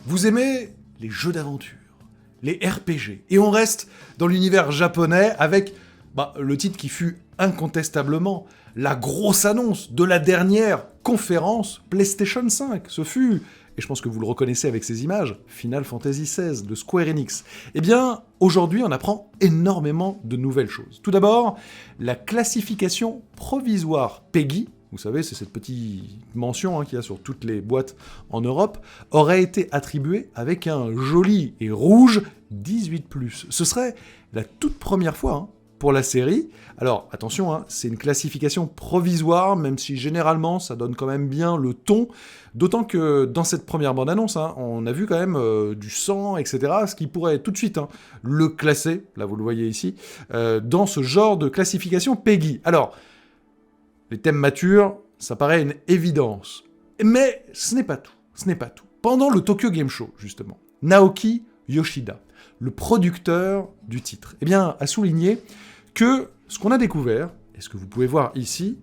Vous aimez les jeux d'aventure, les RPG, et on reste dans l'univers japonais avec le titre qui fut incontestablement la grosse annonce de la dernière conférence PlayStation 5. Ce fut, et je pense que vous le reconnaissez avec ces images, Final Fantasy XVI de Square Enix. Eh bien, aujourd'hui, on apprend énormément de nouvelles choses. Tout d'abord, la classification provisoire PEGI, vous savez, c'est cette petite mention qu'il y a sur toutes les boîtes en Europe, aurait été attribuée avec un joli et rouge 18+. Ce serait la toute première fois pour la série. Alors, attention, c'est une classification provisoire, même si généralement ça donne quand même bien le ton, d'autant que dans cette première bande-annonce, on a vu quand même du sang, etc., ce qui pourrait tout de suite le classer, là vous le voyez ici, dans ce genre de classification PEGI. Alors, les thèmes matures, ça paraît une évidence. Mais ce n'est pas tout, ce n'est pas tout. Pendant le Tokyo Game Show, justement, Naoki Yoshida, le producteur du titre, a souligné que ce qu'on a découvert, et ce que vous pouvez voir ici,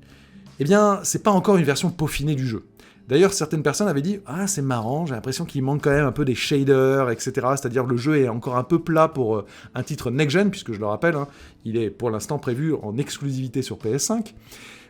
c'est pas encore une version peaufinée du jeu. D'ailleurs, certaines personnes avaient dit « Ah, c'est marrant, j'ai l'impression qu'il manque quand même un peu des shaders, etc. » C'est-à-dire le jeu est encore un peu plat pour un titre next-gen, puisque je le rappelle, il est pour l'instant prévu en exclusivité sur PS5.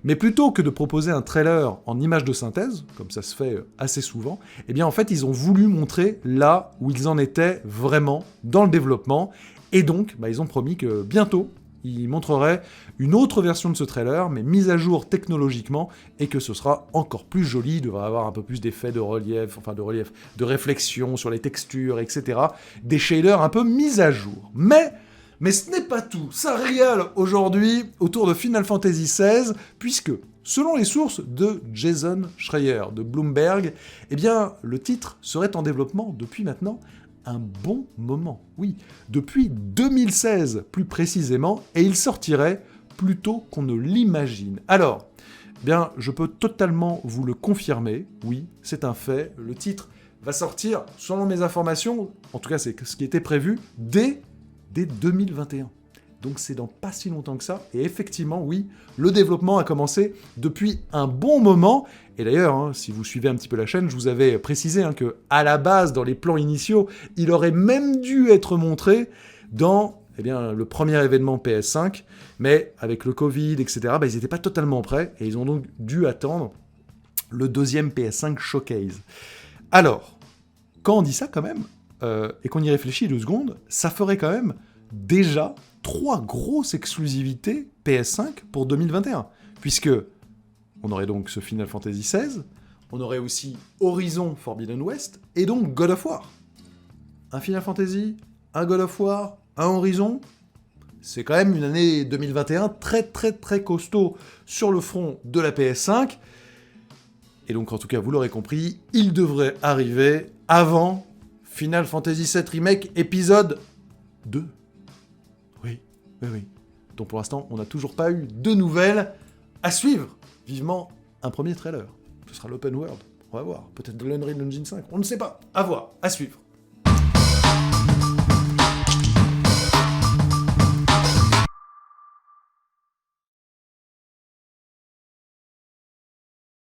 Mais plutôt que de proposer un trailer en image de synthèse, comme ça se fait assez souvent, en fait, ils ont voulu montrer là où ils en étaient vraiment dans le développement, et donc, ils ont promis que bientôt, ils montreraient une autre version de ce trailer, mais mise à jour technologiquement, et que ce sera encore plus joli, il devrait avoir un peu plus d'effets de relief, de réflexion sur les textures, etc. Des shaders un peu mis à jour. Mais ce n'est pas tout, ça régale aujourd'hui autour de Final Fantasy XVI, puisque, selon les sources de Jason Schreier de Bloomberg, le titre serait en développement depuis maintenant un bon moment. Oui, depuis 2016 plus précisément, et il sortirait plus tôt qu'on ne l'imagine. Alors, je peux totalement vous le confirmer, oui, c'est un fait, le titre va sortir, selon mes informations, en tout cas c'est ce qui était prévu, dès 2021. Donc c'est dans pas si longtemps que ça, et effectivement, oui, le développement a commencé depuis un bon moment, et d'ailleurs, si vous suivez un petit peu la chaîne, je vous avais précisé que à la base, dans les plans initiaux, il aurait même dû être montré dans le premier événement PS5, mais avec le Covid, etc., ils n'étaient pas totalement prêts, et ils ont donc dû attendre le deuxième PS5 Showcase. Alors, quand on dit ça quand même, et qu'on y réfléchit 2 secondes, ça ferait quand même déjà 3 grosses exclusivités PS5 pour 2021, puisque on aurait donc ce Final Fantasy XVI, on aurait aussi Horizon Forbidden West, et donc God of War. Un Final Fantasy, un God of War, un Horizon, c'est quand même une année 2021 très très très costaud sur le front de la PS5, et donc en tout cas vous l'aurez compris, il devrait arriver avant Final Fantasy VII Remake épisode 2. Oui. Donc pour l'instant, on n'a toujours pas eu de nouvelles à suivre. Vivement un premier trailer. Ce sera l'open world. On va voir. Peut-être de l'Unreal Engine 5. On ne sait pas. À voir. À suivre.